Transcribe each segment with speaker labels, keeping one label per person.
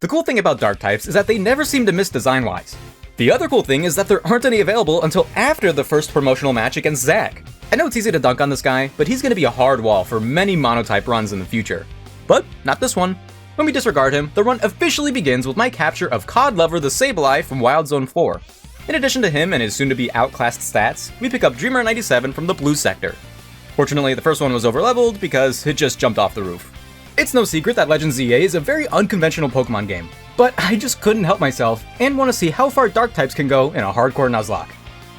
Speaker 1: The cool thing about dark types is that they never seem to miss design-wise. The other cool thing is that there aren't any available until after the first promotional match against Zach. I know it's easy to dunk on this guy, but he's going to be a hard wall for many monotype runs in the future. But not this one. When we disregard him, the run officially begins with my capture of Cod Lover the Sableye from Wild Zone 4. In addition to him and his soon-to-be outclassed stats, we pick up Dreamer97 from the blue sector. Fortunately, the first one was overleveled because it just jumped off the roof. It's no secret that Legends ZA is a very unconventional Pokemon game, but I just couldn't help myself and want to see how far dark types can go in a hardcore Nuzlocke.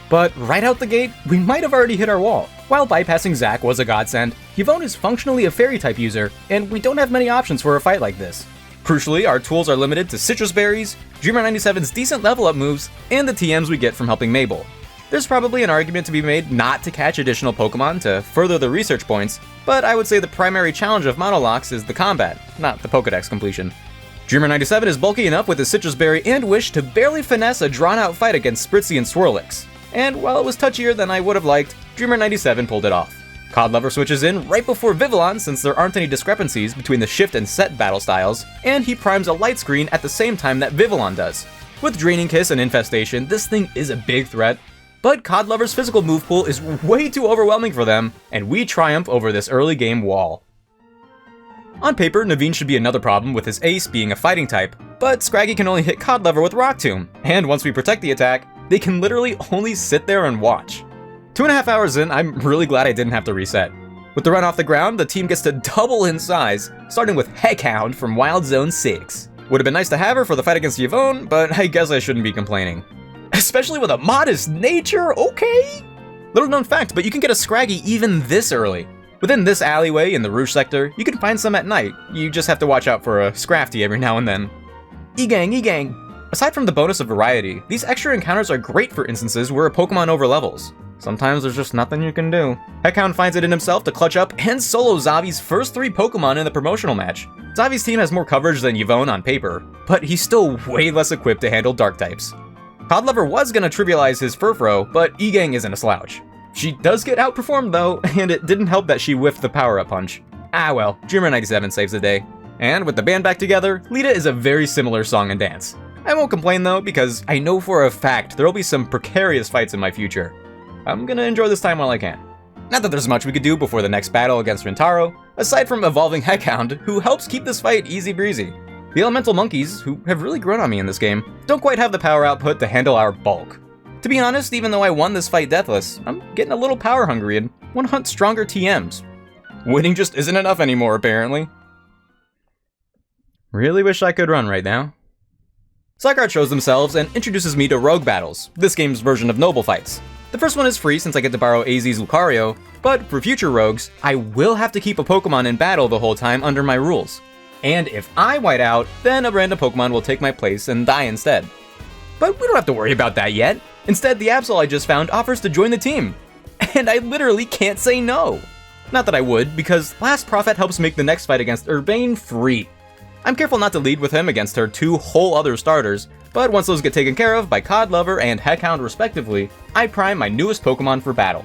Speaker 1: But right out the gate, we might have already hit our wall. While bypassing Zac was a godsend, Yvonne is functionally a fairy type user, and we don't have many options for a fight like this. Crucially, our tools are limited to citrus berries, Dreamer97's decent level up moves, and the TMs we get from helping Mabel. There's probably an argument to be made not to catch additional Pokemon to further the research points, but I would say the primary challenge of Monolocks is the combat, not the Pokedex completion. Dreamer97 is bulky enough with his Citrus Berry and Wish to barely finesse a drawn-out fight against Spritzee and Swirlix. And while it was touchier than I would have liked, Dreamer97 pulled it off. Cod Lover switches in right before Vivillon since there aren't any discrepancies between the shift and set battle styles, and he primes a light screen at the same time that Vivillon does. With Draining Kiss and Infestation, this thing is a big threat, but Cod Lover's physical move pool is way too overwhelming for them, and we triumph over this early game wall. On paper, Naveen should be another problem with his ace being a fighting type, but Scraggy can only hit Cod Lover with Rock Tomb, and once we protect the attack, they can literally only sit there and watch. 2.5 hours in, I'm really glad I didn't have to reset. With the run off the ground, the team gets to double in size, starting with Heckhound from Wild Zone 6. Would have been nice to have her for the fight against Yvonne, but I guess I shouldn't be complaining. Especially with a modest nature, okay? Little known fact, but you can get a Scraggy even this early. Within this alleyway in the Rouge sector, you can find some at night. You just have to watch out for a Scrafty every now and then. E-gang, E-gang. Aside from the bonus of variety, these extra encounters are great for instances where a Pokemon overlevels. Sometimes there's just nothing you can do. Heckhound finds it in himself to clutch up and solo Zavi's first 3 Pokemon in the promotional match. Zavi's team has more coverage than Yvonne on paper, but he's still way less equipped to handle dark types. Cod Lover was gonna trivialize his Furfro, but E-gang isn't a slouch. She does get outperformed though, and it didn't help that she whiffed the power-up punch. Ah well, Dreamer97 saves the day. And with the band back together, Lita is a very similar song and dance. I won't complain though, because I know for a fact there'll be some precarious fights in my future. I'm gonna enjoy this time while I can. Not that there's much we could do before the next battle against Rintaro, aside from evolving Heckhound, who helps keep this fight easy breezy. The elemental monkeys, who have really grown on me in this game, don't quite have the power output to handle our bulk. To be honest, even though I won this fight deathless, I'm getting a little power hungry and want to hunt stronger TMs. Winning just isn't enough anymore, apparently. Really wish I could run right now. Zygarde shows themselves and introduces me to Rogue Battles, this game's version of Noble Fights. The first one is free since I get to borrow AZ's Lucario, but for future Rogues, I will have to keep a Pokemon in battle the whole time under my rules. And if I white out, then a random Pokemon will take my place and die instead. But we don't have to worry about that yet. Instead, the Absol I just found offers to join the team. And I literally can't say no. Not that I would, because Last Prophet helps make the next fight against Urbane free. I'm careful not to lead with him against her 2 whole other starters, but once those get taken care of by Cod Lover and Heckhound respectively, I prime my newest Pokemon for battle.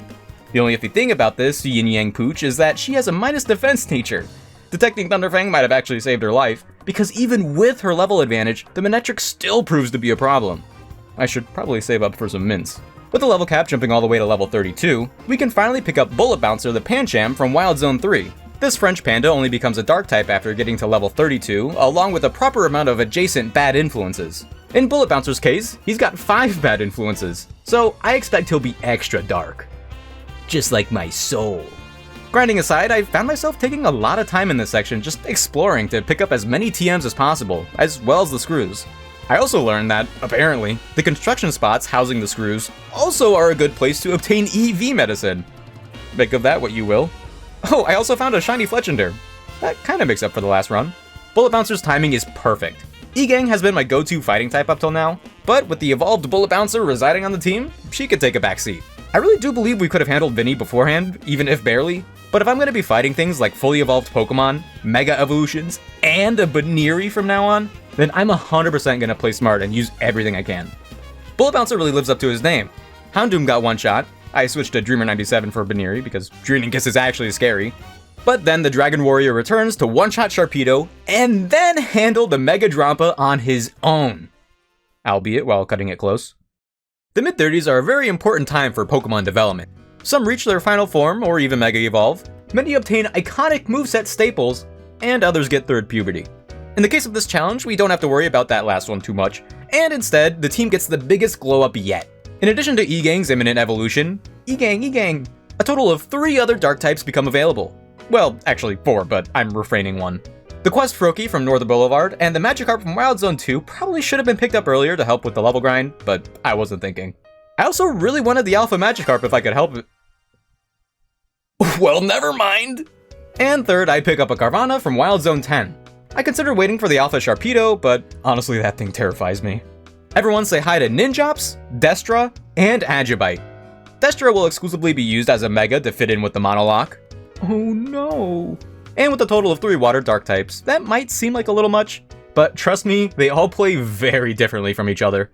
Speaker 1: The only iffy thing about this Yin Yang Pooch is that she has a minus defense nature. Detecting Thunderfang might have actually saved her life, because even with her level advantage, the Manectric still proves to be a problem. I should probably save up for some mints. With the level cap jumping all the way to level 32, we can finally pick up Bullet Bouncer the Pancham from Wild Zone 3. This French panda only becomes a dark type after getting to level 32, along with a proper amount of adjacent bad influences. In Bullet Bouncer's case, he's got 5 bad influences, so I expect he'll be extra dark. Just like my soul. Grinding aside, I found myself taking a lot of time in this section just exploring to pick up as many TMs as possible, as well as the screws. I also learned that, apparently, the construction spots housing the screws also are a good place to obtain EV medicine. Make of that what you will. Oh, I also found a shiny Fletchinder. That kind of makes up for the last run. Bullet Bouncer's timing is perfect. E-Gang has been my go-to fighting type up till now, but with the evolved Bullet Bouncer residing on the team, she could take a backseat. I really do believe we could have handled Vinny beforehand, even if barely, but if I'm going to be fighting things like fully evolved Pokemon, Mega Evolutions, and a Baniri from now on, then I'm 100% going to play smart and use everything I can. Bullet Bouncer really lives up to his name. Houndoom got one shot. I switched to Dreamer97 for Baniri because Draining Kiss is actually scary. But then the Dragon Warrior returns to one-shot Sharpedo and then handle the Mega Drampa on his own, albeit while cutting it close. The mid-30s are a very important time for Pokemon development. Some reach their final form or even Mega Evolve, many obtain iconic moveset staples, and others get third puberty. In the case of this challenge, we don't have to worry about that last one too much, and instead, the team gets the biggest glow-up yet. In addition to E-Gang's imminent evolution, E-Gang, a total of 3 other Dark types become available. Well, actually 4, but I'm refraining one. The Quest Froakie from Northern Boulevard and the Magikarp from Wild Zone 2 probably should have been picked up earlier to help with the level grind, but I wasn't thinking. I also really wanted the Alpha Magikarp if I could help it. Well, never mind! And third, I pick up a Carvanha from Wild Zone 10. I considered waiting for the Alpha Sharpedo, but honestly that thing terrifies me. Everyone say hi to Ninjops, Destra, and Agibite. Destra will exclusively be used as a Mega to fit in with the Monolock. Oh no! And with a total of 3 Water Dark types, that might seem like a little much, but trust me, they all play very differently from each other.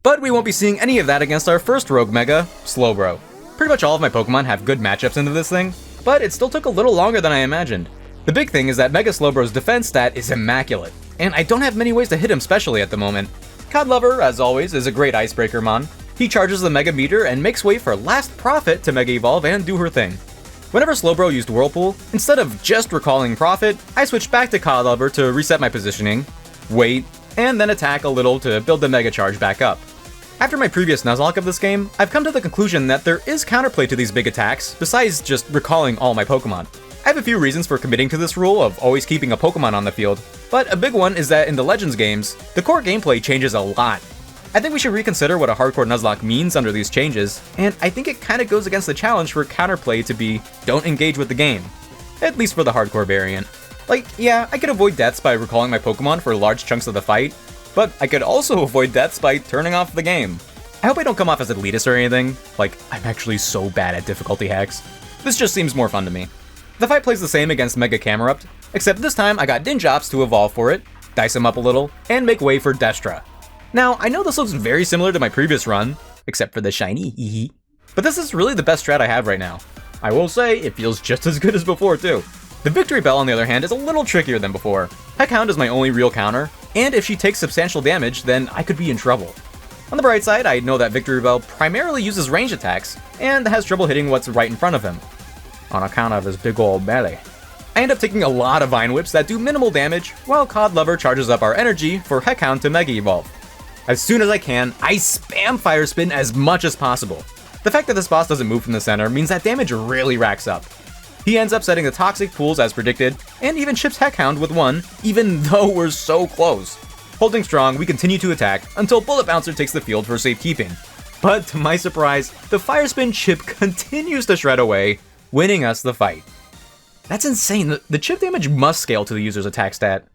Speaker 1: But we won't be seeing any of that against our first Rogue Mega, Slowbro. Pretty much all of my Pokemon have good matchups into this thing, but it still took a little longer than I imagined. The big thing is that Mega Slowbro's defense stat is immaculate, and I don't have many ways to hit him specially at the moment. Codlover, as always, is a great icebreaker mon. He charges the Mega Meter and makes way for Last Prophet to Mega Evolve and do her thing. Whenever Slowbro used Whirlpool, instead of just recalling Prophet, I switched back to Codlover to reset my positioning, wait, and then attack a little to build the Mega Charge back up. After my previous Nuzlocke of this game, I've come to the conclusion that there is counterplay to these big attacks, besides just recalling all my Pokemon. I have a few reasons for committing to this rule of always keeping a Pokemon on the field, but a big one is that in the Legends games, the core gameplay changes a lot. I think we should reconsider what a hardcore Nuzlocke means under these changes, and I think it kinda goes against the challenge for counterplay to be, don't engage with the game. At least for the hardcore variant. Like, yeah, I could avoid deaths by recalling my Pokemon for large chunks of the fight, but I could also avoid deaths by turning off the game. I hope I don't come off as elitist or anything, like, I'm actually so bad at difficulty hacks. This just seems more fun to me. The fight plays the same against Mega Camerupt, except this time I got Ninjops to evolve for it, dice him up a little, and make way for Destra. Now, I know this looks very similar to my previous run, except for the shiny, but this is really the best strat I have right now. I will say, it feels just as good as before too. The Victory Bell, on the other hand, is a little trickier than before. Heckhound is my only real counter, and if she takes substantial damage, then I could be in trouble. On the bright side, I know that Victory Bell primarily uses range attacks, and has trouble hitting what's right in front of him, on account of his big ol' belly. I end up taking a lot of Vine Whips that do minimal damage, while Codlover charges up our energy for Heckhound to Mega Evolve. As soon as I can, I spam Fire Spin as much as possible. The fact that this boss doesn't move from the center means that damage really racks up. He ends up setting the Toxic Pools as predicted, and even chips Heckhound with 1, even though we're so close. Holding strong, we continue to attack until Bullet Bouncer takes the field for safekeeping. But to my surprise, the Fire Spin chip continues to shred away, winning us the fight. That's insane, the chip damage must scale to the user's attack stat.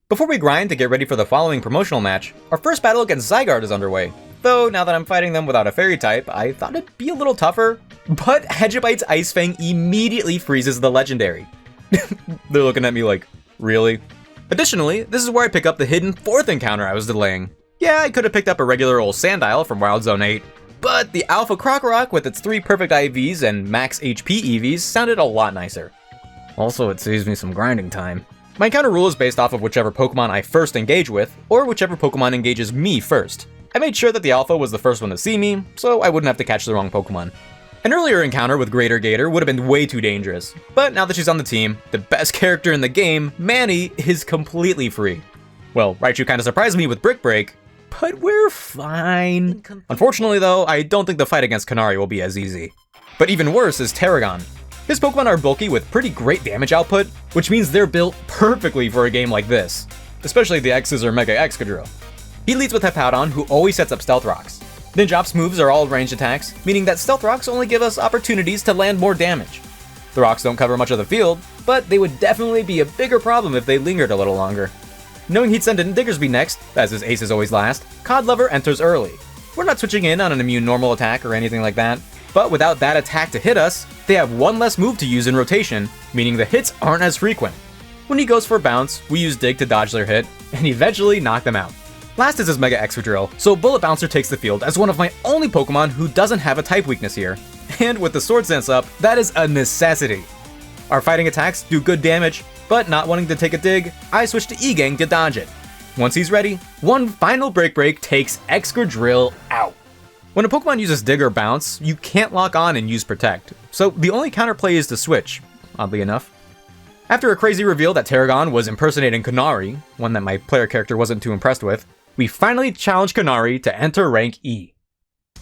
Speaker 1: Before we grind to get ready for the following promotional match, our first battle against Zygarde is underway. Though, now that I'm fighting them without a fairy type, I thought it'd be a little tougher, but Agibite's Ice Fang immediately freezes the legendary. They're looking at me like, really? Additionally, this is where I pick up the hidden 4th encounter I was delaying. Yeah, I could have picked up a regular old Sandile from Wild Zone 8, but the Alpha Crocorock with its 3 perfect IVs and max HP EVs sounded a lot nicer. Also, it saves me some grinding time. My encounter rule is based off of whichever Pokemon I first engage with, or whichever Pokemon engages me first. I made sure that the Alpha was the first one to see me, so I wouldn't have to catch the wrong Pokemon. An earlier encounter with Greater Gator would have been way too dangerous, but now that she's on the team, the best character in the game, Manny, is completely free. Well, Raichu kinda surprised me with Brick Break, but we're fine. Unfortunately though, I don't think the fight against Canary will be as easy. But even worse is Tarragon. His Pokemon are bulky with pretty great damage output, which means they're built perfectly for a game like this, especially the X's or Mega Excadrill. He leads with Hippowdon, who always sets up Stealth Rocks. Ninjop's moves are all ranged attacks, meaning that Stealth Rocks only give us opportunities to land more damage. The rocks don't cover much of the field, but they would definitely be a bigger problem if they lingered a little longer. Knowing he'd send in Diggersby next, as his ace is always last, Codlover enters early. We're not switching in on an immune normal attack or anything like that, but without that attack to hit us, they have one less move to use in rotation, meaning the hits aren't as frequent. When he goes for bounce, we use Dig to dodge their hit, and eventually knock them out. Last is his Mega Excadrill, so Bullet Bouncer takes the field as one of my only Pokemon who doesn't have a type weakness here. And with the Sword Sense up, that is a necessity. Our fighting attacks do good damage, but not wanting to take a dig, I switch to E-Gang to dodge it. Once he's ready, one final break takes Excadrill out. When a Pokemon uses Dig or Bounce, you can't lock on and use Protect, so the only counterplay is to switch, oddly enough. After a crazy reveal that Tarragon was impersonating Kanari, one that my player character wasn't too impressed with, we finally challenge Kanari to enter rank E.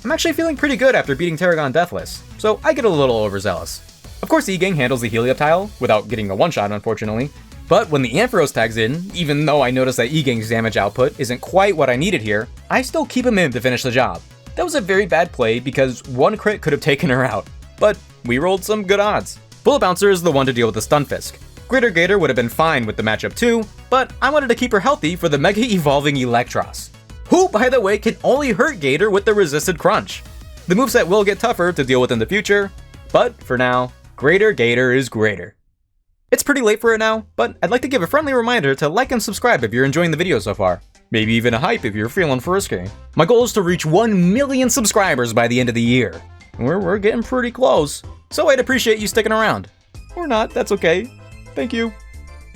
Speaker 1: I'm actually feeling pretty good after beating Tarragon deathless, so I get a little overzealous. Of course E-Gang handles the Helioptile, without getting a one-shot unfortunately, but when the Ampharos tags in, even though I notice that E-Gang's damage output isn't quite what I needed here, I still keep him in to finish the job. That was a very bad play because one crit could have taken her out, but we rolled some good odds. Bullet Bouncer is the one to deal with the Stunfisk. Greater Gator would have been fine with the matchup too, but I wanted to keep her healthy for the Mega Evolving Electros, who, by the way, can only hurt Gator with the Resisted Crunch. The moveset will get tougher to deal with in the future, but for now, Greater Gator is greater. It's pretty late for it now, but I'd like to give a friendly reminder to like and subscribe if you're enjoying the video so far. Maybe even a hype if you're feeling frisky. My goal is to reach 1 million subscribers by the end of the year. We're getting pretty close, so I'd appreciate you sticking around. Or not, that's okay. Thank you.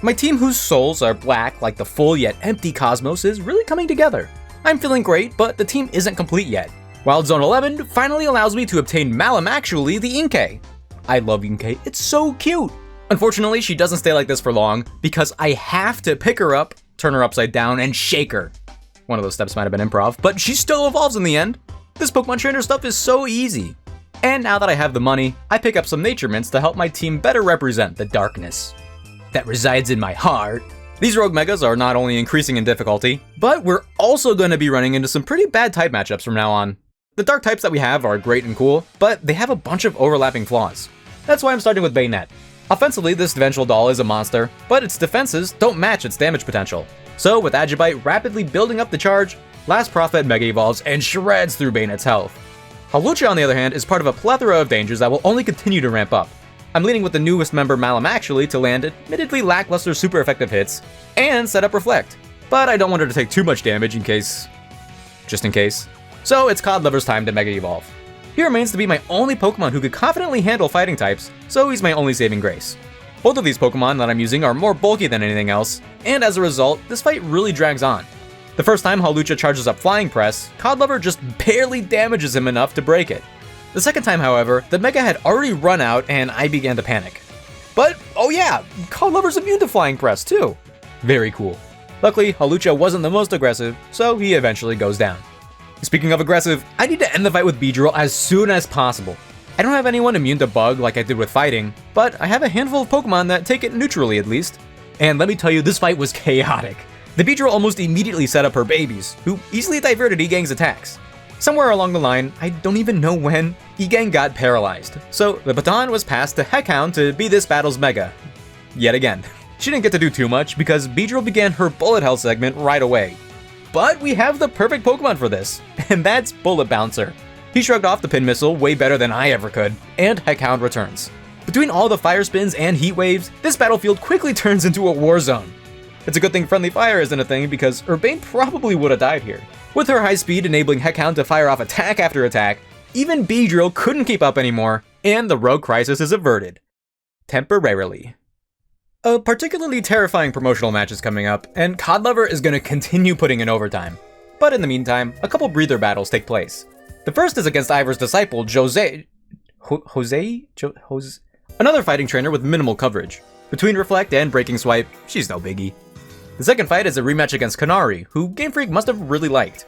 Speaker 1: My team whose souls are black like the full yet empty cosmos is really coming together. I'm feeling great, but the team isn't complete yet. Wild Zone 11 finally allows me to obtain Actually, the Inkay. I love Inkay, it's so cute. Unfortunately, she doesn't stay like this for long because I have to pick her up, turn her upside down, and shake her. One of those steps might have been improv, but she still evolves in the end. This Pokemon Trainer stuff is so easy. And now that I have the money, I pick up some Nature Mints to help my team better represent the darkness that resides in my heart. These Rogue Megas are not only increasing in difficulty, but we're also going to be running into some pretty bad type matchups from now on. The dark types that we have are great and cool, but they have a bunch of overlapping flaws. That's why I'm starting with Bayonet. Offensively, this Vengeful Doll is a monster, but its defenses don't match its damage potential. So with Agibite rapidly building up the charge, Last Prophet Mega Evolves and shreds through Bayonet's health. Hawlucha, on the other hand, is part of a plethora of dangers that will only continue to ramp up. I'm leading with the newest member Actually to land admittedly lackluster super effective hits, and set up Reflect. But I don't want her to take too much damage just in case. So it's Codliver's time to Mega Evolve. He remains to be my only Pokemon who could confidently handle fighting types, so he's my only saving grace. Both of these Pokemon that I'm using are more bulky than anything else, and as a result, this fight really drags on. The first time Hawlucha charges up Flying Press, Codliver just barely damages him enough to break it. The second time, however, the Mega had already run out and I began to panic. But, oh yeah, Codliver's immune to Flying Press too. Very cool. Luckily, Hawlucha wasn't the most aggressive, so he eventually goes down. Speaking of aggressive, I need to end the fight with Beedrill as soon as possible. I don't have anyone immune to Bug like I did with fighting, but I have a handful of Pokemon that take it neutrally at least. And let me tell you, this fight was chaotic. The Beedrill almost immediately set up her babies, who easily diverted E-Gang's attacks. Somewhere along the line, I don't even know when, E-Gang got paralyzed, so the baton was passed to Heckhound to be this battle's Mega. Yet again. She didn't get to do too much because Beedrill began her Bullet Hell segment right away. But we have the perfect Pokemon for this, and that's Bullet Bouncer. He shrugged off the Pin Missile way better than I ever could, and Heckhound returns. Between all the Fire Spins and Heat Waves, this battlefield quickly turns into a war zone. It's a good thing Friendly Fire isn't a thing because Urbane probably would have died here. With her high speed enabling Heckhound to fire off attack after attack, even Beedrill couldn't keep up anymore, and the Rogue Crisis is averted. Temporarily. A particularly terrifying promotional match is coming up, and Codliver is going to continue putting in overtime. But in the meantime, a couple breather battles take place. The first is against Ivor's disciple, Jose, another fighting trainer with minimal coverage. Between Reflect and Breaking Swipe, she's no biggie. The second fight is a rematch against Kanari, who Game Freak must have really liked.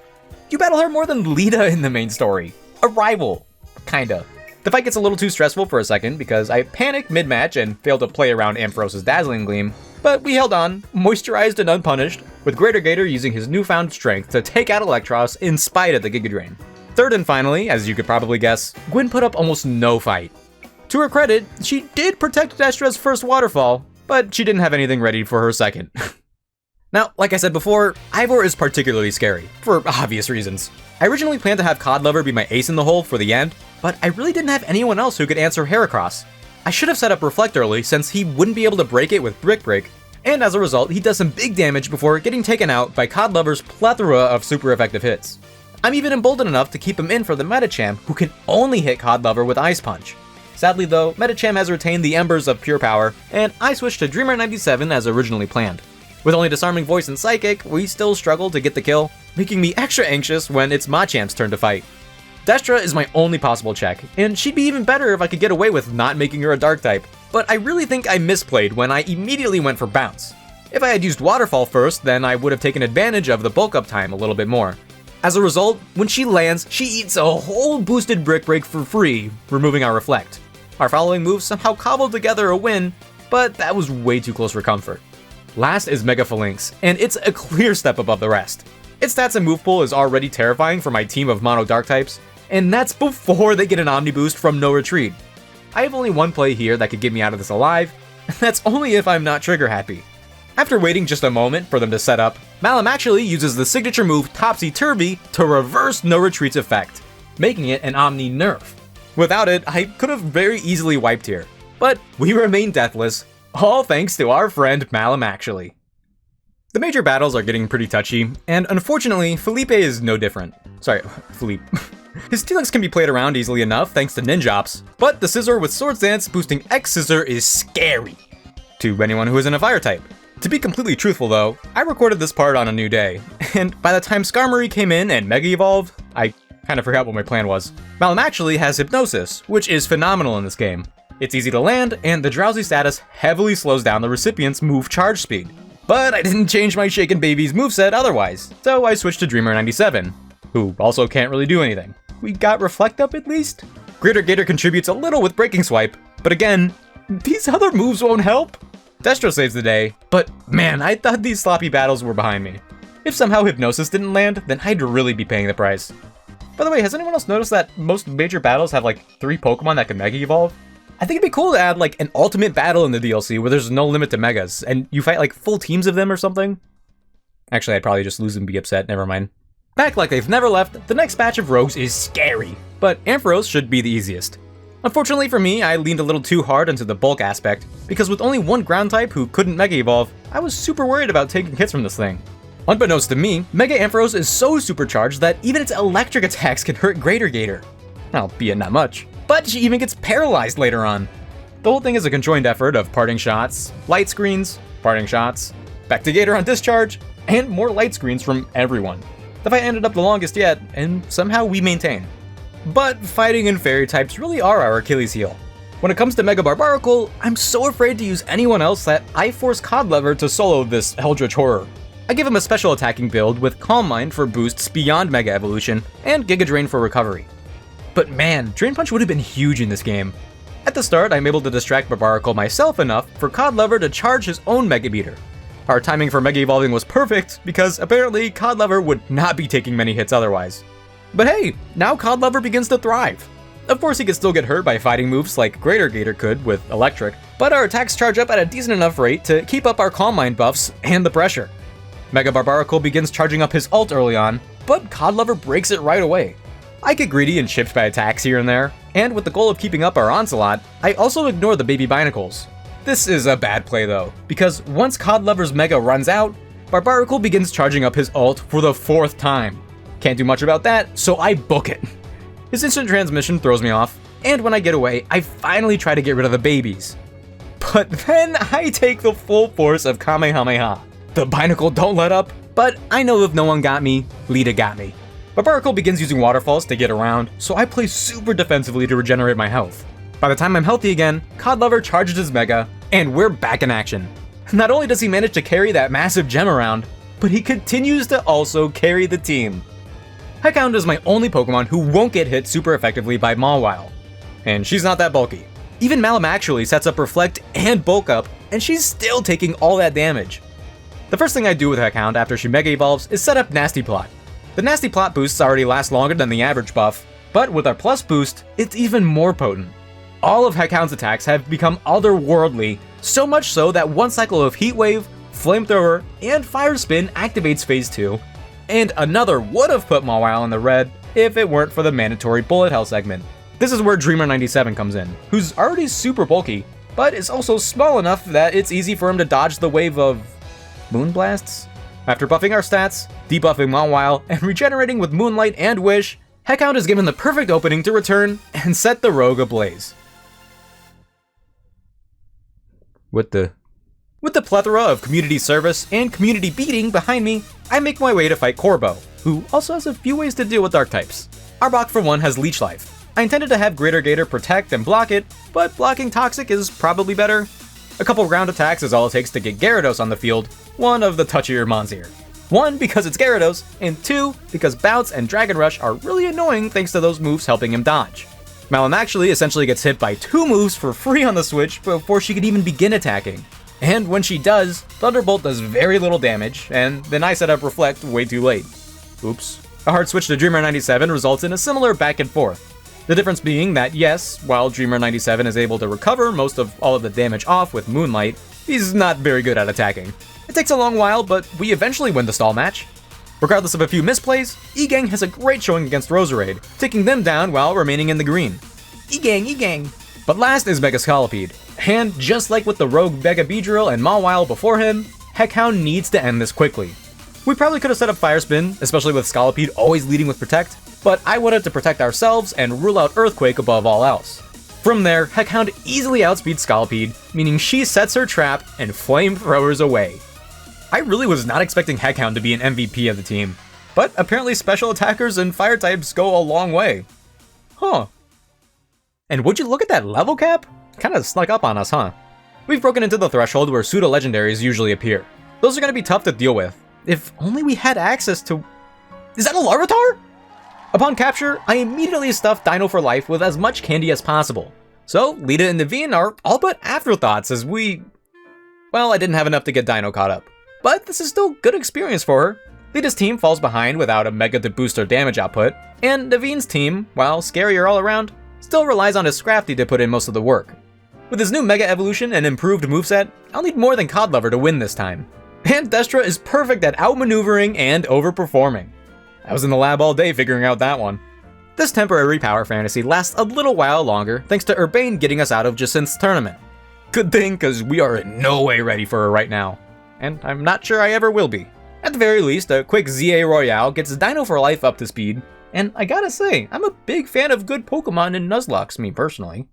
Speaker 1: You battle her more than Lita in the main story. A rival. Kinda. The fight gets a little too stressful for a second because I panicked mid-match and failed to play around Ampharos' Dazzling Gleam, but we held on, moisturized and unpunished, with Greater Gator using his newfound strength to take out Electros in spite of the Giga Drain. Third and finally, as you could probably guess, Gwen put up almost no fight. To her credit, she did protect Destra's first waterfall, but she didn't have anything ready for her second. Now, like I said before, Ivor is particularly scary, for obvious reasons. I originally planned to have Codliver be my ace in the hole for the end, but I really didn't have anyone else who could answer Heracross. I should have set up Reflect early since he wouldn't be able to break it with Brick Break, and as a result, he does some big damage before getting taken out by Codliver's plethora of super effective hits. I'm even emboldened enough to keep him in for the Metachamp, who can only hit Codliver with Ice Punch. Sadly though, Medicham has retained the embers of pure power, and I switched to Dreamer97 as originally planned. With only Disarming Voice and Psychic, we still struggle to get the kill, making me extra anxious when it's Machamp's turn to fight. Destra is my only possible check, and she'd be even better if I could get away with not making her a dark type, but I really think I misplayed when I immediately went for Bounce. If I had used Waterfall first, then I would have taken advantage of the bulk up time a little bit more. As a result, when she lands, she eats a whole boosted Brick Break for free, removing our Reflect. Our following moves somehow cobbled together a win, but that was way too close for comfort. Last is Mega Phalanx, and it's a clear step above the rest. Its stats and move pool is already terrifying for my team of mono dark types, and that's before they get an Omni boost from No Retreat. I have only one play here that could get me out of this alive, and that's only if I'm not trigger happy. After waiting just a moment for them to set up, Malum actually uses the signature move Topsy-Turvy to reverse No Retreat's effect, making it an Omni nerf. Without it, I could have very easily wiped here, but we remain deathless, all thanks to our friend Malum actually. The major battles are getting pretty touchy, and unfortunately, Felipe is no different. Sorry, Philippe. His T-Lux can be played around easily enough thanks to Ninjops, but the Scissor with Swords Dance boosting X Scissor is scary to anyone who isn't a fire type. To be completely truthful though, I recorded this part on a new day, and by the time Skarmory came in and Mega Evolved, I kinda forgot what my plan was. Malum actually has Hypnosis, which is phenomenal in this game. It's easy to land, and the Drowsy status heavily slows down the recipient's move charge speed. But I didn't change my Shaken Baby's moveset otherwise, so I switched to Dreamer97, who also can't really do anything. We got Reflect up at least? Greater Gator contributes a little with Breaking Swipe, but again, these other moves won't help. Destro saves the day, but man, I thought these sloppy battles were behind me. If somehow Hypnosis didn't land, then I'd really be paying the price. By the way, has anyone else noticed that most major battles have like 3 Pokemon that can Mega Evolve? I think it'd be cool to add like an ultimate battle in the DLC where there's no limit to Megas, and you fight like full teams of them or something. Actually, I'd probably just lose and be upset, never mind. Back like they've never left, the next batch of rogues is scary, but Ampharos should be the easiest. Unfortunately for me, I leaned a little too hard into the bulk aspect, because with only one ground type who couldn't Mega Evolve, I was super worried about taking hits from this thing. Unbeknownst to me, Mega Ampharos is so supercharged that even its electric attacks can hurt Greater Gator. Albeit not much, but she even gets paralyzed later on. The whole thing is a conjoined effort of parting shots, light screens, parting shots, back to Gator on discharge, and more light screens from everyone. The fight ended up the longest yet, and somehow we maintain. But fighting and fairy types really are our Achilles heel. When it comes to Mega Barbaracle, I'm so afraid to use anyone else that I force Codlever to solo this Eldritch Horror. I give him a special attacking build with Calm Mind for boosts beyond Mega Evolution, and Giga Drain for recovery. But man, Drain Punch would have been huge in this game. At the start, I'm able to distract Barbaracle myself enough for Codlever to charge his own Mega Beater. Our timing for Mega Evolving was perfect, because apparently Codlever would not be taking many hits otherwise. But hey, now Codlever begins to thrive. Of course he could still get hurt by fighting moves like Greater Gator could with Electric, but our attacks charge up at a decent enough rate to keep up our Calm Mind buffs and the pressure. Mega Barbaracle begins charging up his ult early on, but Codlever breaks it right away. I get greedy and chipped by attacks here and there, and with the goal of keeping up our Onslaught, I also ignore the Baby Binacles. This is a bad play though, because once Codlever's Mega runs out, Barbaracle begins charging up his ult for the 4th time. Can't do much about that, so I book it. His instant transmission throws me off, and when I get away, I finally try to get rid of the babies. But then I take the full force of Kamehameha. The Binacle don't let up, but I know if no one got me, Lita got me. Barbaracle begins using waterfalls to get around, so I play super defensively to regenerate my health. By the time I'm healthy again, Codlever charges his Mega, and we're back in action. Not only does he manage to carry that massive gem around, but he continues to also carry the team. Heckhound is my only Pokemon who won't get hit super effectively by Mawile, and she's not that bulky. Even Malum actually sets up Reflect and Bulk Up, and she's still taking all that damage. The first thing I do with Heckhound after she Mega Evolves is set up Nasty Plot. The Nasty Plot boosts already last longer than the average buff, but with our Plus boost, it's even more potent. All of Heckhound's attacks have become otherworldly, so much so that one cycle of Heat Wave, Flamethrower, and Fire Spin activates Phase 2, and another would have put Mawile in the red if it weren't for the mandatory Bullet Hell segment. This is where Dreamer97 comes in, who's already super bulky, but is also small enough that it's easy for him to dodge the wave of Moonblasts? After buffing our stats, debuffing Mawile, and regenerating with Moonlight and Wish, Heckhound is given the perfect opening to return and set the rogue ablaze. With the plethora of community service and community beating behind me, I make my way to fight Corbo, who also has a few ways to deal with dark types. Arbok for one has Leech Life. I intended to have Greater Gator protect and block it, but blocking Toxic is probably better. A couple ground attacks is all it takes to get Gyarados on the field, one of the touchier mons here. One, because it's Gyarados, and two, because Bounce and Dragon Rush are really annoying thanks to those moves helping him dodge. Malum actually essentially gets hit by 2 moves for free on the Switch before she can even begin attacking. And when she does, Thunderbolt does very little damage, and then I set up Reflect way too late. Oops. A hard switch to Dreamer97 results in a similar back and forth. The difference being that yes, while Dreamer97 is able to recover most of all of the damage off with Moonlight, he's not very good at attacking. It takes a long while, but we eventually win the stall match. Regardless of a few misplays, E-Gang has a great showing against Roserade, taking them down while remaining in the green. E-Gang, E-Gang! But last is Mega Scolipede, and just like with the Rogue Mega Beedrill and Mawile before him, Heckhound needs to end this quickly. We probably could have set up Fire Spin, especially with Scolipede always leading with Protect, but I wanted to protect ourselves and rule out Earthquake above all else. From there, Heckhound easily outspeeds Scolipede, meaning she sets her trap and flamethrowers away. I really was not expecting Heckhound to be an MVP of the team, but apparently special attackers and fire types go a long way. Huh. And would you look at that level cap? Kinda snuck up on us, huh? We've broken into the threshold where pseudo-legendaries usually appear. Those are gonna be tough to deal with. If only we had access to... Is that a Larvitar? Upon capture, I immediately stuffed Dino for Life with as much candy as possible. So, Lita and Naveen are all but afterthoughts as we... Well, I didn't have enough to get Dino caught up. But this is still good experience for her. Lita's team falls behind without a Mega to boost their damage output, and Naveen's team, while scarier all around, still relies on his Scrafty to put in most of the work. With his new Mega Evolution and improved moveset, I'll need more than Codlover to win this time. And Destra is perfect at outmaneuvering and overperforming. I was in the lab all day figuring out that one. This temporary power fantasy lasts a little while longer thanks to Urbane getting us out of Jacint's tournament. Good thing, cause we are in no way ready for her right now. And I'm not sure I ever will be. At the very least, a quick ZA Royale gets Dino for Life up to speed, and I gotta say, I'm a big fan of good Pokemon in Nuzlocke, me personally.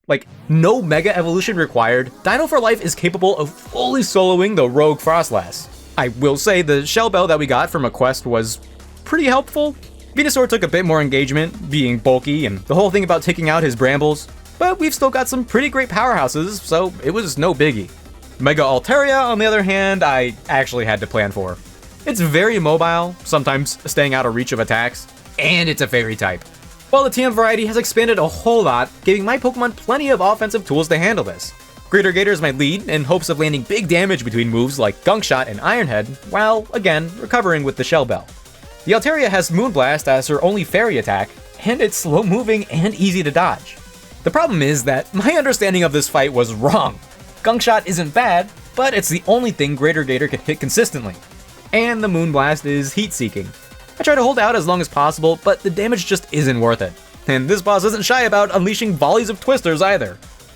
Speaker 1: Like, no Mega Evolution required, Dino for Life is capable of fully soloing the Rogue Frostlass. I will say the Shell Bell that we got from a quest was pretty helpful. Venusaur took a bit more engagement, being bulky, and the whole thing about taking out his Brambles, but we've still got some pretty great powerhouses, so it was no biggie. Mega Altaria, on the other hand, I actually had to plan for. It's very mobile, sometimes staying out of reach of attacks, and it's a fairy type. While the TM variety has expanded a whole lot, giving my Pokemon plenty of offensive tools to handle this. Greater Gator is my lead in hopes of landing big damage between moves like Gunk Shot and Iron Head, while, again, recovering with the Shell Bell. The Altaria has Moonblast as her only fairy attack, and it's slow moving and easy to dodge. The problem is that my understanding of this fight was wrong. Gunk Shot isn't bad, but it's the only thing Greater Gator can hit consistently. And the Moonblast is heat-seeking. I try to hold out as long as possible, but the damage just isn't worth it. And this boss isn't shy about unleashing volleys of twisters either.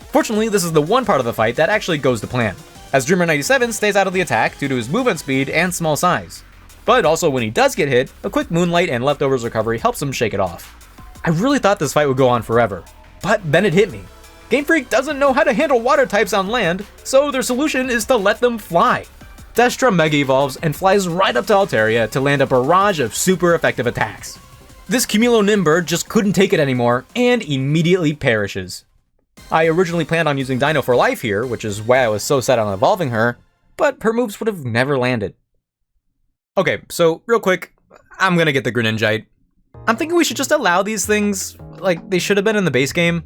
Speaker 1: Fortunately, this is the one part of the fight that actually goes to plan, as Dreamer97 stays out of the attack due to his movement speed and small size. But also when he does get hit, a quick Moonlight and Leftovers recovery helps him shake it off. I really thought this fight would go on forever, but then it hit me. Game Freak doesn't know how to handle water types on land, so their solution is to let them fly. Destra Mega Evolves and flies right up to Altaria to land a barrage of super effective attacks. This Cumulonimbird just couldn't take it anymore and immediately perishes. I originally planned on using Dino for Life here, which is why I was so set on evolving her, but her moves would have never landed. Okay, so real quick, I'm gonna get the Greninjite. I'm thinking we should just allow these things like they should have been in the base game.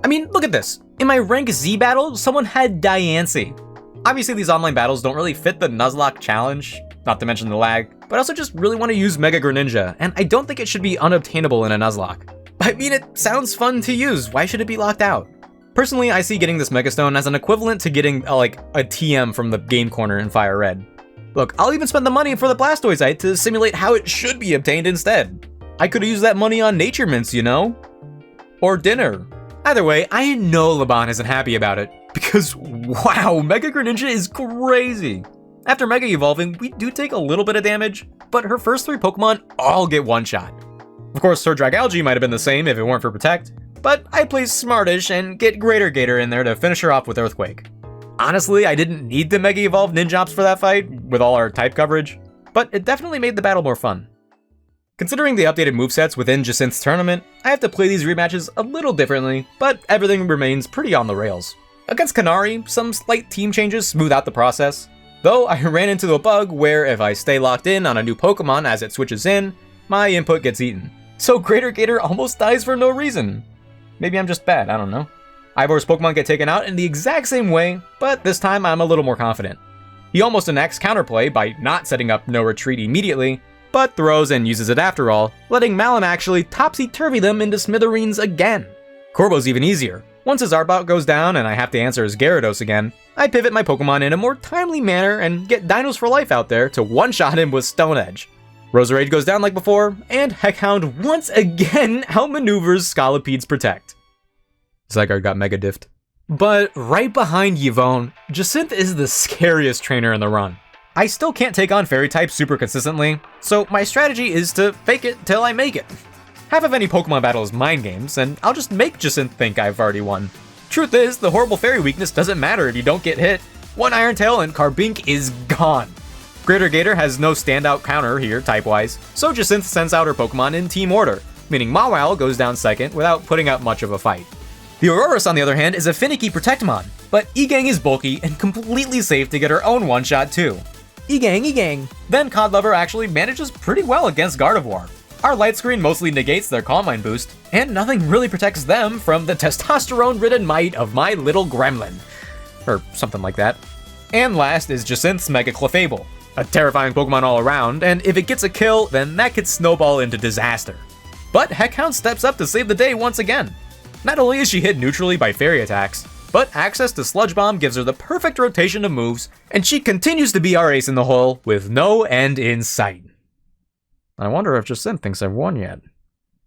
Speaker 1: I mean, look at this. In my rank Z battle, someone had Diancie. Obviously, these online battles don't really fit the Nuzlocke challenge, not to mention the lag, but I also just really want to use Mega Greninja, and I don't think it should be unobtainable in a Nuzlocke. I mean, it sounds fun to use, why should it be locked out? Personally, I see getting this Megastone as an equivalent to getting a TM from the Game Corner in Fire Red. Look, I'll even spend the money for the Blastoiseite to simulate how it should be obtained instead. I could have used that money on Nature Mints, you know? Or dinner. Either way, I know Laban isn't happy about it, because wow, Mega Greninja is crazy! After Mega Evolving, we do take a little bit of damage, but her first 3 Pokemon all get one-shot. Of course, her Dragalge might have been the same if it weren't for Protect, but I play smartish and get Greater Gator in there to finish her off with Earthquake. Honestly, I didn't need to Mega Evolve Ninjops for that fight, with all our type coverage, but it definitely made the battle more fun. Considering the updated movesets within Jacinth's tournament, I have to play these rematches a little differently, but everything remains pretty on the rails. Against Kanari, some slight team changes smooth out the process, though I ran into a bug where if I stay locked in on a new Pokemon as it switches in, my input gets eaten. So Greater Gator almost dies for no reason. Maybe I'm just bad, I don't know. Ivor's Pokemon get taken out in the exact same way, but this time I'm a little more confident. He almost enacts counterplay by not setting up no retreat immediately, but throws and uses it after all, letting Malin actually topsy-turvy them into smithereens again. Corbo's even easier. Once his Arbok goes down and I have to answer his Gyarados again, I pivot my Pokemon in a more timely manner and get Dinos for Life out there to one-shot him with Stone Edge. Roserade goes down like before, and Heckhound once again outmaneuvers Scalopede's Protect. Zygarde got Mega Diffed. But right behind Yvonne, Jacinth is the scariest trainer in the run. I still can't take on Fairy types super consistently, so my strategy is to fake it till I make it. Half of any Pokemon battle is mind games, and I'll just make Jacinth think I've already won. Truth is, the horrible Fairy weakness doesn't matter if you don't get hit. One Iron Tail and Carbink is gone. Greater Gator has no standout counter here type-wise, so Jacinth sends out her Pokemon in team order, meaning Mawile goes down second without putting up much of a fight. The Aurorus, on the other hand, is a finicky Protectmon, but Egang is bulky and completely safe to get her own one-shot too. Egang. Then Codlover actually manages pretty well against Gardevoir. Our light screen mostly negates their Calm Mind boost, and nothing really protects them from the testosterone-ridden might of my little gremlin. Or something like that. And last is Jacinth's Mega Clefable, a terrifying Pokemon all around, and if it gets a kill, then that could snowball into disaster. But Heckhound steps up to save the day once again. Not only is she hit neutrally by Fairy attacks, but access to Sludge Bomb gives her the perfect rotation of moves, and she continues to be our ace in the hole with no end in sight. I wonder if Jacinth thinks I've won yet.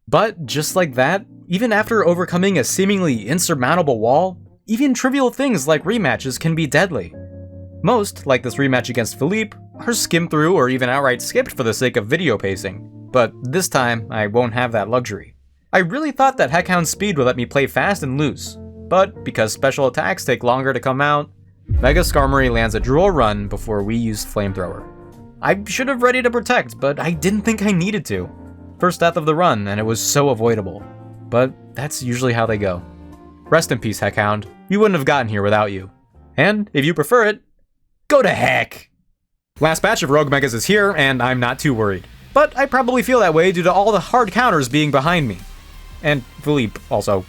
Speaker 1: But just like that, even after overcoming a seemingly insurmountable wall, even trivial things like rematches can be deadly. Most, like this rematch against Philippe, are skimmed through or even outright skipped for the sake of video pacing, but this time I won't have that luxury. I really thought that Heckhound's speed would let me play fast and loose, but because special attacks take longer to come out, Mega Skarmory lands a Drool run before we used Flamethrower. I should have ready to protect, but I didn't think I needed to. First death of the run, and it was so avoidable. But that's usually how they go. Rest in peace, Heckhound. We wouldn't have gotten here without you. And, if you prefer it, go to heck! Last batch of Rogue Megas is here, and I'm not too worried. But I probably feel that way due to all the hard counters being behind me. And Philippe, also.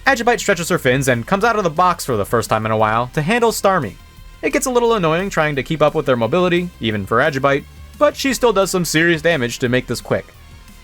Speaker 1: Agibite stretches her fins and comes out of the box for the first time in a while to handle Starmie. It gets a little annoying trying to keep up with their mobility, even for Agibite, but she still does some serious damage to make this quick.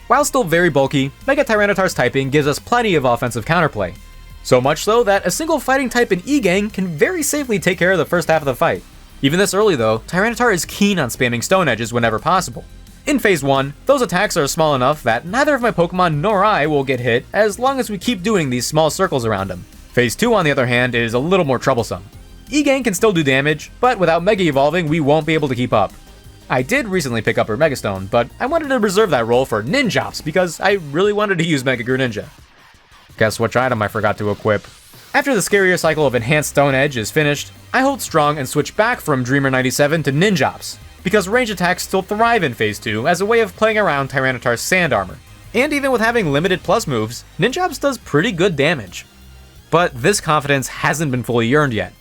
Speaker 1: While still very bulky, Mega Tyranitar's typing gives us plenty of offensive counterplay. So much so that a single fighting type in Egang can very safely take care of the first half of the fight. Even this early though, Tyranitar is keen on spamming Stone Edges whenever possible. In Phase 1, those attacks are small enough that neither of my Pokemon nor I will get hit as long as we keep doing these small circles around him. Phase 2 on the other hand is a little more troublesome. Egang can still do damage, but without Mega Evolving we won't be able to keep up. I did recently pick up her Megastone, but I wanted to reserve that role for Ninjops because I really wanted to use Mega Greninja. Guess which item I forgot to equip. After the scarier cycle of Enhanced Stone Edge is finished, I hold strong and switch back from Dreamer 97 to Ninjops, because range attacks still thrive in Phase 2 as a way of playing around Tyranitar's Sand Armor. And even with having limited plus moves, Ninjops does pretty good damage. But this confidence hasn't been fully earned yet,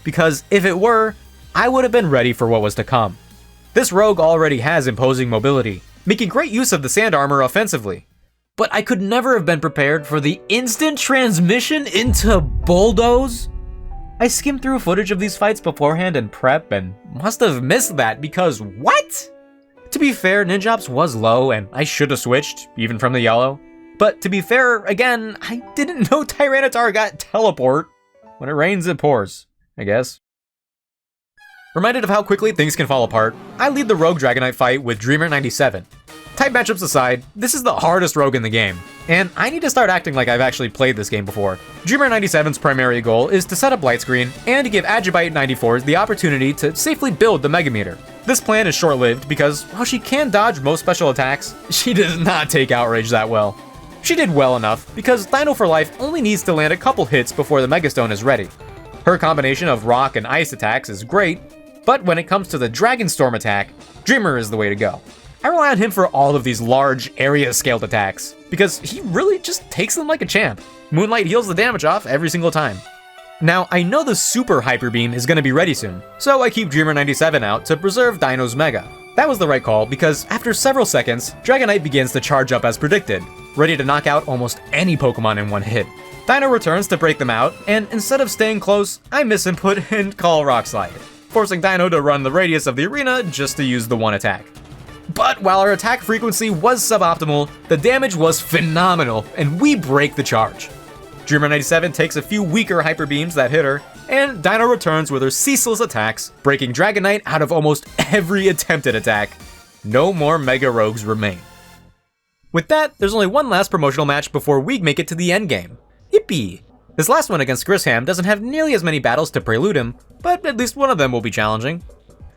Speaker 1: because if it were, I would have been ready for what was to come. This rogue already has imposing mobility, making great use of the Sand Armor offensively. But I could never have been prepared for the instant transmission into Bulldoze? I skimmed through footage of these fights beforehand in prep and must have missed that because what? To be fair, Ninjops was low and I should have switched, even from the yellow. But to be fair, again, I didn't know Tyranitar got Teleport. When it rains, it pours, I guess. Reminded of how quickly things can fall apart, I lead the Rogue Dragonite fight with Dreamer 97. Type matchups aside, this is the hardest rogue in the game, and I need to start acting like I've actually played this game before. Dreamer 97's primary goal is to set up Light Screen and to give Agibite 94 the opportunity to safely build the Mega Meter. This plan is short-lived because, while she can dodge most special attacks, she does not take Outrage that well. She did well enough because Dino for Life only needs to land a couple hits before the Megastone is ready. Her combination of rock and ice attacks is great, but when it comes to the Dragon Storm attack, Dreamer is the way to go. I rely on him for all of these large, area-scaled attacks, because he really just takes them like a champ. Moonlight heals the damage off every single time. Now, I know the Super Hyper Beam is going to be ready soon, so I keep Dreamer 97 out to preserve Dino's Mega. That was the right call, because after several seconds, Dragonite begins to charge up as predicted, ready to knock out almost any Pokemon in one hit. Dino returns to break them out, and instead of staying close, I misinput and call Rock Slide, forcing Dino to run the radius of the arena just to use the one attack. But while our attack frequency was suboptimal, the damage was phenomenal, and we break the charge. Dreamer 97 takes a few weaker Hyper Beams that hit her, and Dino returns with her ceaseless attacks, breaking Dragonite out of almost every attempted attack. No more Mega Rogues remain. With that, there's only one last promotional match before we make it to the endgame. Yippee! This last one against Grisham doesn't have nearly as many battles to prelude him, but at least one of them will be challenging.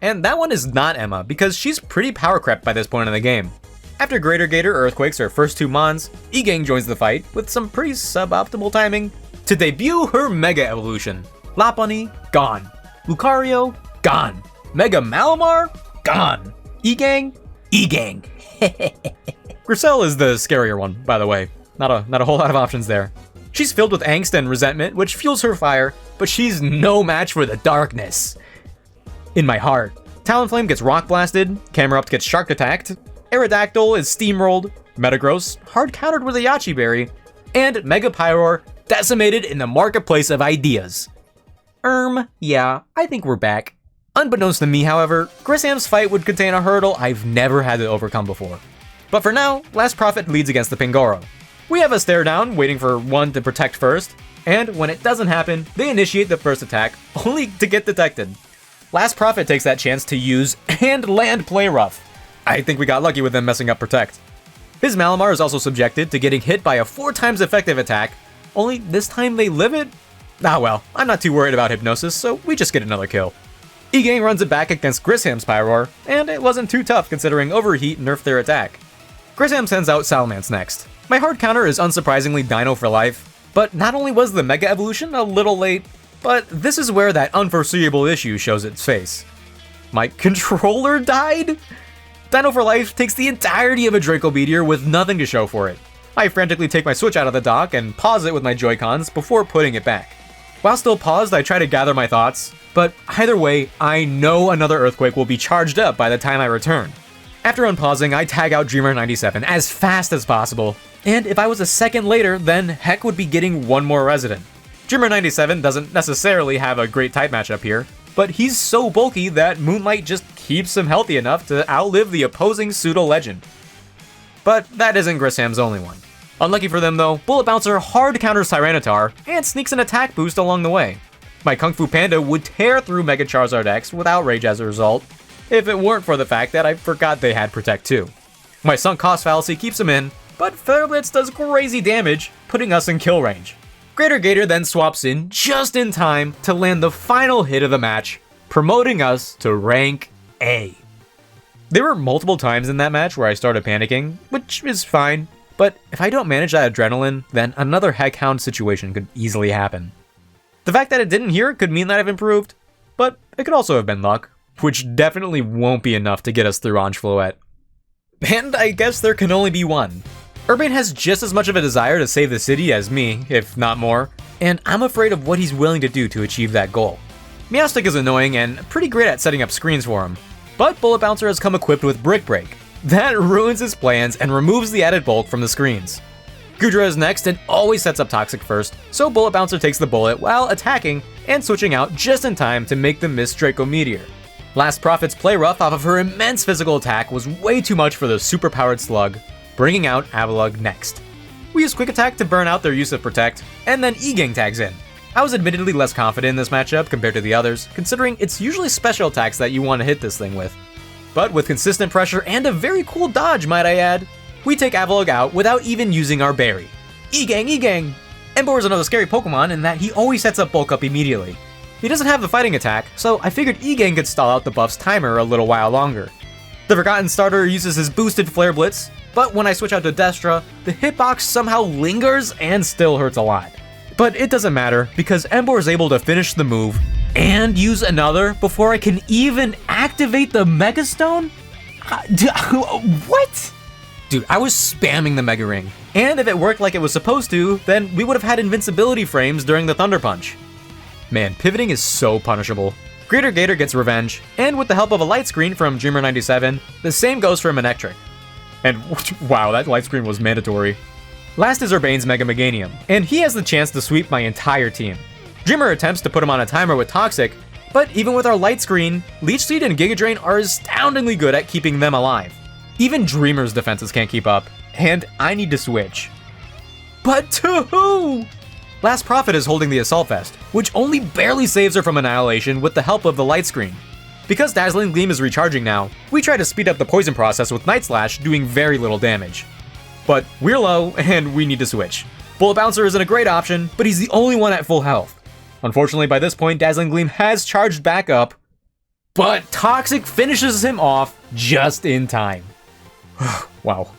Speaker 1: And that one is not Emma, because she's pretty power crept by this point in the game. After Greater Gator earthquakes her first two Mons, E-Gang joins the fight with some pretty suboptimal timing to debut her Mega Evolution. Lopunny, gone. Lucario, gone. Mega Malamar, gone. E-Gang, E-Gang. Grissel is the scarier one, by the way. Not a whole lot of options there. She's filled with angst and resentment, which fuels her fire, but she's no match for the darkness. In my heart, Talonflame gets rock blasted, Camerupt gets shark attacked, Aerodactyl is steamrolled, Metagross hard countered with a Yachi Berry, and Mega Pyroar decimated in the marketplace of ideas. Yeah, I think we're back. Unbeknownst to me, however, Grisham's fight would contain a hurdle I've never had to overcome before. But for now, Last Prophet leads against the Pingoro. We have a stare down, waiting for one to protect first, and when it doesn't happen, they initiate the first attack, only to get detected. Last Prophet takes that chance to use and land Play Rough. I think we got lucky with them messing up Protect. His Malamar is also subjected to getting hit by a 4 times effective attack, only this time they live it? Ah well, I'm not too worried about Hypnosis, so we just get another kill. E-Gang runs it back against Grisham's Pyroar, and it wasn't too tough considering Overheat nerfed their attack. Grisham sends out Salamence next. My hard counter is unsurprisingly Dino for life, but not only was the Mega Evolution a little late, but this is where that unforeseeable issue shows its face. My controller died? Dino for Life takes the entirety of a Draco Meteor with nothing to show for it. I frantically take my Switch out of the dock and pause it with my Joy-Cons before putting it back. While still paused, I try to gather my thoughts, but either way, I know another Earthquake will be charged up by the time I return. After unpausing, I tag out Dreamer 97 as fast as possible, and if I was a second later, then Heck would be getting one more resident. Dreamer 97 doesn't necessarily have a great type matchup here, but he's so bulky that Moonlight just keeps him healthy enough to outlive the opposing pseudo-legend. But that isn't Grisham's only one. Unlucky for them though, Bullet Bouncer hard counters Tyranitar and sneaks an attack boost along the way. My Kung Fu Panda would tear through Mega Charizard X with Outrage as a result, if it weren't for the fact that I forgot they had Protect too. My Sunk Cost Fallacy keeps him in, but Feather Blitz does crazy damage, putting us in kill range. Greater Gator then swaps in just in time to land the final hit of the match, promoting us to rank A. There were multiple times in that match where I started panicking, which is fine, but if I don't manage that adrenaline, then another Heckhound situation could easily happen. The fact that it didn't here could mean that I've improved, but it could also have been luck, which definitely won't be enough to get us through Ange Floette. And I guess there can only be one. Urbane has just as much of a desire to save the city as me, if not more, and I'm afraid of what he's willing to do to achieve that goal. Meowstic is annoying and pretty great at setting up screens for him, but Bullet Bouncer has come equipped with Brick Break. That ruins his plans and removes the added bulk from the screens. Goodra is next and always sets up Toxic first, so Bullet Bouncer takes the bullet while attacking and switching out just in time to make the miss Draco Meteor. Last Prophet's Play Rough off of her immense physical attack was way too much for the super-powered Slug, bringing out Avalugg next. We use Quick Attack to burn out their use of Protect, and then E-Gang tags in. I was admittedly less confident in this matchup compared to the others, considering it's usually special attacks that you want to hit this thing with. But with consistent pressure and a very cool dodge, might I add, we take Avalugg out without even using our berry. E-Gang, E-Gang! Emboar is another scary Pokemon in that he always sets up Bulk Up immediately. He doesn't have the fighting attack, so I figured E-Gang could stall out the buff's timer a little while longer. The Forgotten Starter uses his boosted Flare Blitz, but when I switch out to Destra, the hitbox somehow lingers and still hurts a lot.
Speaker 2: But it doesn't matter, because Embor is able to finish the move and use another before I can even activate the Mega Stone? What? Dude, I was spamming the Mega Ring. And if it worked like it was supposed to, then we would have had invincibility frames during the Thunder Punch. Man, pivoting is so punishable. Greater Gator gets revenge, and with the help of a light screen from Dreamer97, the same goes for Manectric. And wow, that light screen was mandatory. Last is Urbane's Mega Meganium, and he has the chance to sweep my entire team. Dreamer attempts to put him on a timer with Toxic, but even with our light screen, Leech Seed and Giga Drain are astoundingly good at keeping them alive. Even Dreamer's defenses can't keep up, and I need to switch. But to who? Last Prophet is holding the Assault Vest, which only barely saves her from annihilation with the help of the light screen. Because Dazzling Gleam is recharging now, we try to speed up the poison process with Night Slash, doing very little damage. But we're low, and we need to switch. Bullet Bouncer isn't a great option, but he's the only one at full health. Unfortunately, by this point, Dazzling Gleam has charged back up, but Toxic finishes him off just in time. Wow.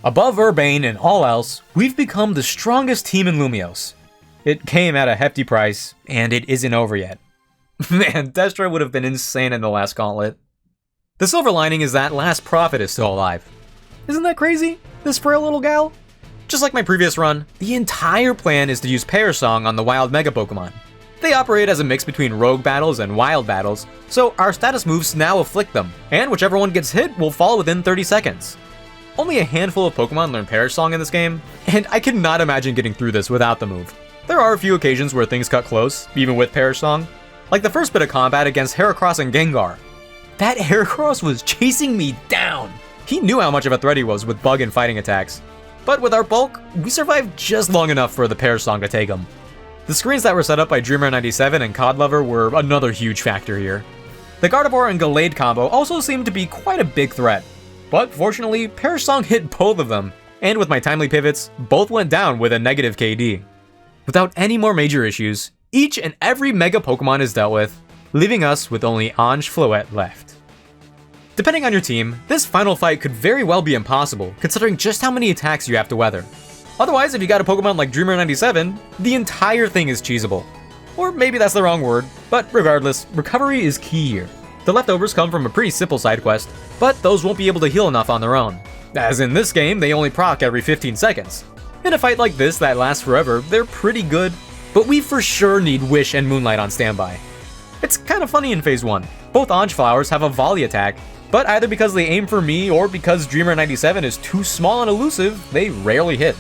Speaker 2: Above Urbane and all else, we've become the strongest team in Lumiose. It came at a hefty price, and it isn't over yet. Man, Destroy would have been insane in the last gauntlet. The silver lining is that Last Prophet is still alive. Isn't that crazy? This frail little gal? Just like my previous run, the entire plan is to use Pear Song on the wild Mega Pokemon. They operate as a mix between rogue battles and wild battles, so our status moves now afflict them, and whichever one gets hit will fall within 30 seconds. Only a handful of Pokemon learn Pear Song in this game, and I cannot imagine getting through this without the move. There are a few occasions where things cut close, even with Pear Song, like the first bit of combat against Heracross and Gengar. That Heracross was chasing me down! He knew how much of a threat he was with bug and fighting attacks. But with our bulk, we survived just long enough for the Pear Song to take him. The screens that were set up by Dreamer97 and Codlover were another huge factor here. The Gardevoir and Gallade combo also seemed to be quite a big threat. But fortunately, Pear Song hit both of them, and with my timely pivots, both went down with a negative KD. Without any more major issues, each and every Mega Pokemon is dealt with, leaving us with only Ange Floette left. Depending on your team, this final fight could very well be impossible, considering just how many attacks you have to weather. Otherwise, if you got a Pokemon like Dreamer97, the entire thing is cheesable. Or maybe that's the wrong word, but regardless, recovery is key here. The leftovers come from a pretty simple side quest, but those won't be able to heal enough on their own. As in this game, they only proc every 15 seconds. In a fight like this that lasts forever, they're pretty good, but we for sure need Wish and Moonlight on standby. It's kind of funny in Phase 1. Both Ange Flowers have a volley attack, but either because they aim for me or because Dreamer97 is too small and elusive, they rarely hit.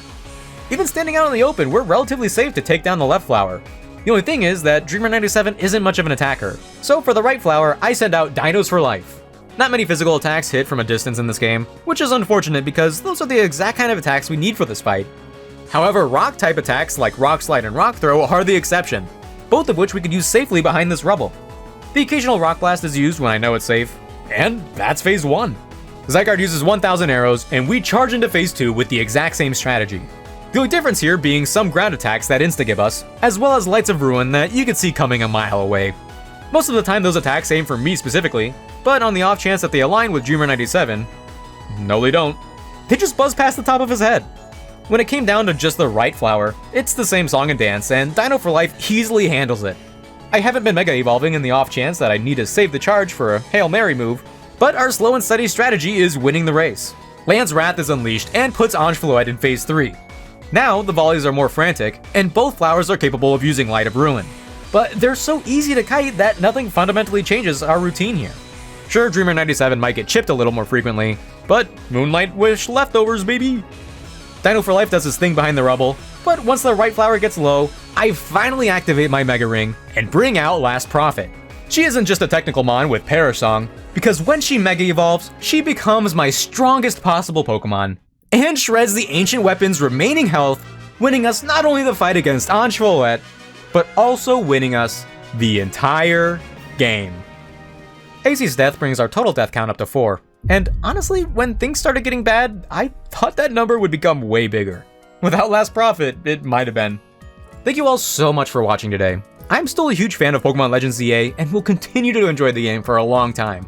Speaker 2: Even standing out in the open, we're relatively safe to take down the left flower. The only thing is that Dreamer97 isn't much of an attacker, so for the right flower, I send out Dinos for life. Not many physical attacks hit from a distance in this game, which is unfortunate because those are the exact kind of attacks we need for this fight. However, rock-type attacks like Rock Slide and Rock Throw are the exception, both of which we could use safely behind this rubble. The occasional Rock Blast is used when I know it's safe, and that's Phase 1. Zygarde uses 1000 arrows, and we charge into Phase 2 with the exact same strategy. The only difference here being some ground attacks that insta-give us, as well as Lights of Ruin that you can see coming a mile away. Most of the time those attacks aim for me specifically, but on the off chance that they align with Dreamer97, no they don't. They just buzz past the top of his head. When it came down to just the right flower, it's the same song and dance, and Dino for Life easily handles it. I haven't been Mega Evolving in the off chance that I need to save the charge for a Hail Mary move, but our slow and steady strategy is winning the race. Land's Wrath is unleashed and puts Ange Floette in Phase 3. Now, the volleys are more frantic, and both flowers are capable of using Light of Ruin. But they're so easy to kite that nothing fundamentally changes our routine here. Sure, Dreamer97 might get chipped a little more frequently, but Moonlight Wish leftovers, baby! Dino for Life does his thing behind the rubble, but once the right flower gets low, I finally activate my Mega Ring and bring out Last Prophet. She isn't just a technical mon with Pear Song, because when she Mega Evolves, she becomes my strongest possible Pokemon, and shreds the ancient weapon's remaining health, winning us not only the fight against Ange Floette, but also winning us the entire game. AC's death brings our total death count up to 4, and honestly, when things started getting bad, I thought that number would become way bigger. Without Last Prophet, it might have been. Thank you all so much for watching today. I'm still a huge fan of Pokemon Legends ZA and will continue to enjoy the game for a long time.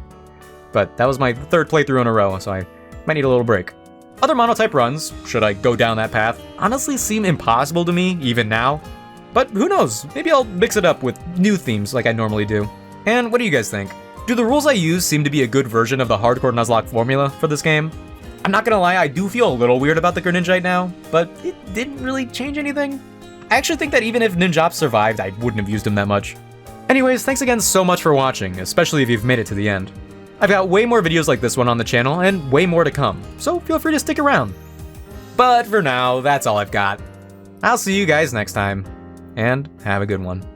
Speaker 2: But that was my third playthrough in a row, so I might need a little break. Other monotype runs, should I go down that path, honestly seem impossible to me even now. But who knows, maybe I'll mix it up with new themes like I normally do. And what do you guys think? Do the rules I use seem to be a good version of the hardcore Nuzlocke formula for this game? I'm not gonna lie, I do feel a little weird about the Greninja right now, but it didn't really change anything. I actually think that even if Ninjop survived, I wouldn't have used him that much. Anyways, thanks again so much for watching, especially if you've made it to the end. I've got way more videos like this one on the channel, and way more to come, so feel free to stick around. But for now, that's all I've got. I'll see you guys next time, and have a good one.